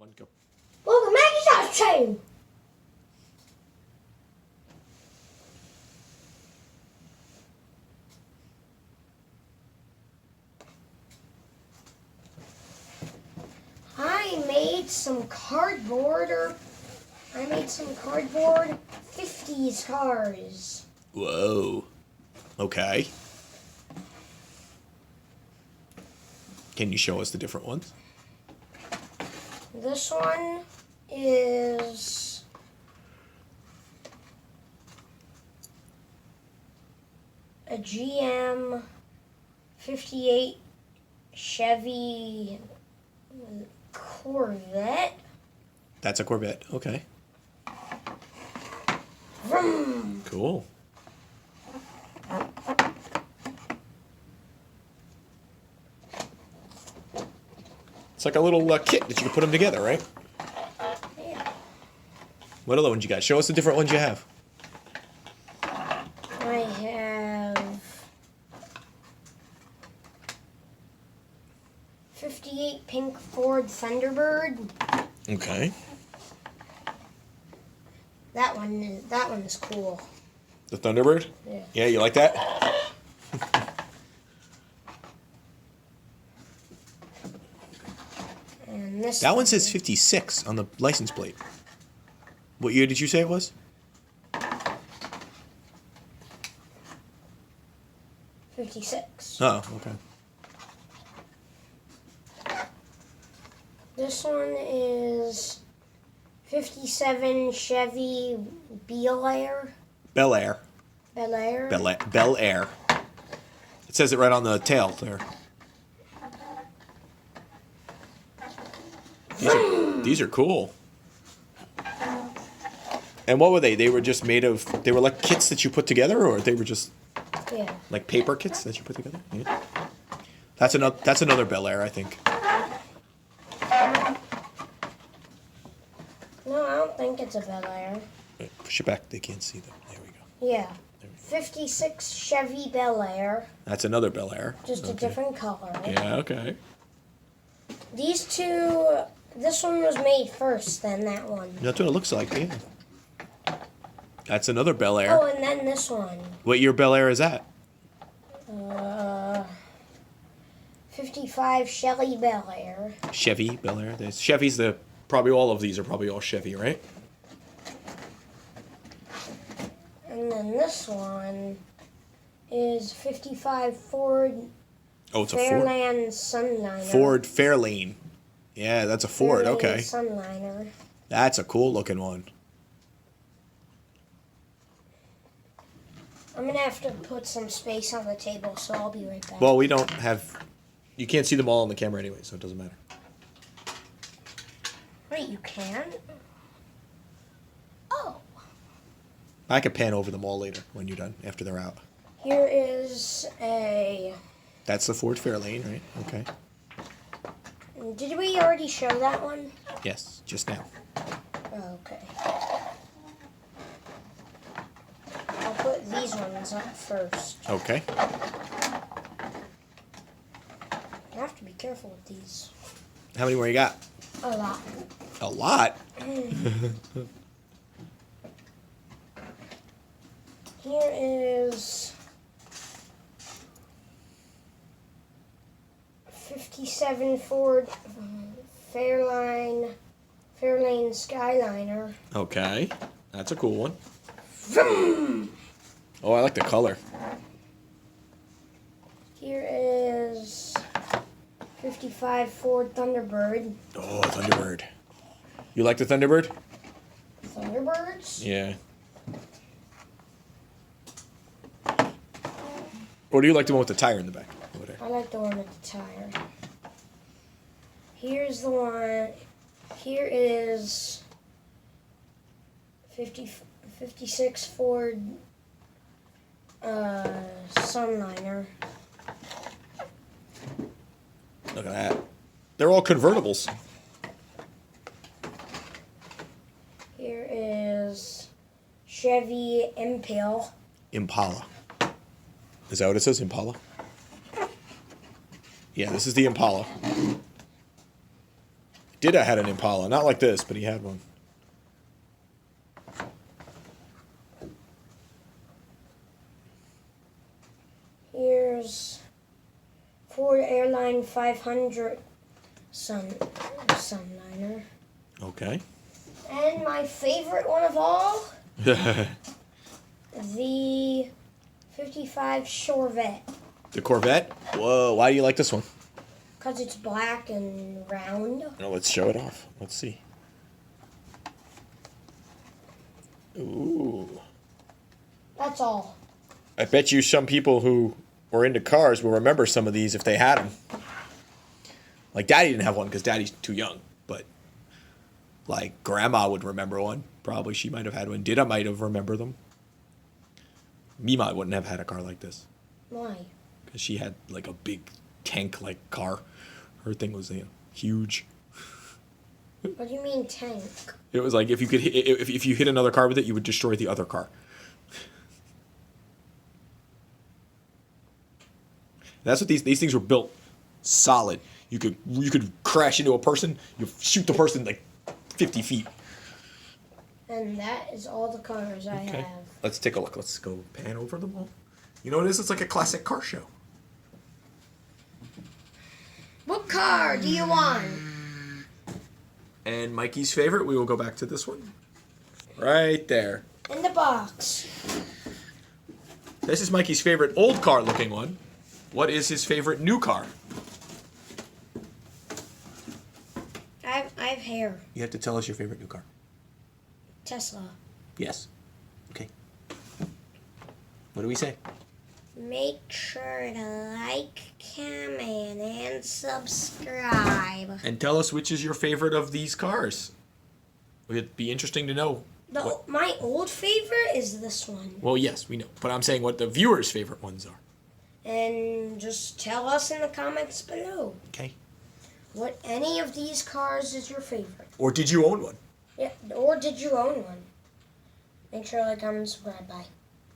One go. Welcome back to Josh Chain. I made some cardboard 50s cars. Whoa. Okay. Can you show us the different ones? This one is a GM 58 Chevy Corvette. That's a Corvette. Okay. Vroom. Cool. It's like a little kit that you can put them together, right? Yeah. What other ones you got? Show us the different ones you have. I have 58 pink Ford Thunderbird. Okay. That one is cool. The Thunderbird? Yeah. Yeah, you like that? And this That one says 56 on the license plate. What year did you say it was? 56. Oh, okay. This one is 57 Chevy Bel Air. Bel Air. Bel Air. Bel Air. It says it right on the tail there. These are cool. And what were they? They were just made of. They were like kits that you put together, or they were just Yeah. like paper kits that you put together. Yeah. That's another Bel Air, I think. No, I don't think it's a Bel Air. Wait, push it back. They can't see them. There we go. Yeah. 56 Chevy Bel Air. That's another Bel Air. Just a different color. Yeah. Okay. These two, this one was made first, then that one. That's what it looks like. Yeah. That's another Bel Air. Oh, and then this one. What year Bel Air is that? 55 Chevy Bel Air. Chevy Bel Air. There's Chevys. Probably all of these are probably all Chevy, right? And then this one is 55 Ford Oh, it's a Ford. Fairlane Sunliner. Ford Fairlane. Yeah, that's a Ford. Fairlane Okay. Sunliner. That's a cool looking one. I'm going to have to put some space on the table, so I'll be right back. Well, we don't have. You can't see them all on the camera anyway, so it doesn't matter. Wait, you can? Oh. I can pan over them all later when you're done, after they're out. Here is a... That's the Ford Fairlane, right? Okay. Did we already show that one? Yes, just now. Okay. I'll put these ones up first. Okay. You have to be careful with these. How many more you got? A lot. A lot? Here is 57 Ford Fairlane Skyliner. Okay. That's a cool one. Oh, I like the color. Here is 55 Ford Thunderbird. Oh, Thunderbird. You like the Thunderbird? Thunderbirds? Yeah. Or do you like the one with the tire in the back? Over there? I like the one with the tire. Here's the one. Here is 56 Ford Sunliner. Look at that. They're all convertibles. Here is Chevy Impale. Impala. Is that what it says? Impala? Yeah, this is the Impala. Dida had an Impala, not like this, but he had one. Here's Ford Airline 500 Sunliner. Okay. And my favorite one of all, the 55 Chevrolet. The Corvette? Whoa, why do you like this one? Because it's black and round. No, let's show it off. Let's see. Ooh. That's all. I bet you some people who were into cars will remember some of these if they had them. Like, Daddy didn't have one because Daddy's too young. But, like, Grandma would remember one. Probably she might have had one. Dida might have remembered them. Mima wouldn't have had a car like this. Why? Because she had, like, a big tank-like car. Her thing was, huge. What do you mean tank? It was like if you could if you hit another car with it, you would destroy the other car. That's what these things were built solid. You could crash into a person, you shoot the person like 50 feet. And that is all the cars I have. Let's take a look. Let's go pan over them all. You know what it is? It's like a classic car show. What car do you want? And Mikey's favorite, we will go back to this one. Right there. In the box. This is Mikey's favorite old car looking one. What is his favorite new car? I have hair. You have to tell us your favorite new car. Tesla. Yes. Okay. What do we say? Make sure to like, comment, and subscribe. And tell us which is your favorite of these cars. It'd be interesting to know. My old favorite is this one. Well, yes, we know. But I'm saying what the viewers' favorite ones are. And just tell us in the comments below. Okay. What any of these cars is your favorite? Or did you own one? Yeah, or did you own one? Make sure to like, comment, and subscribe. Bye.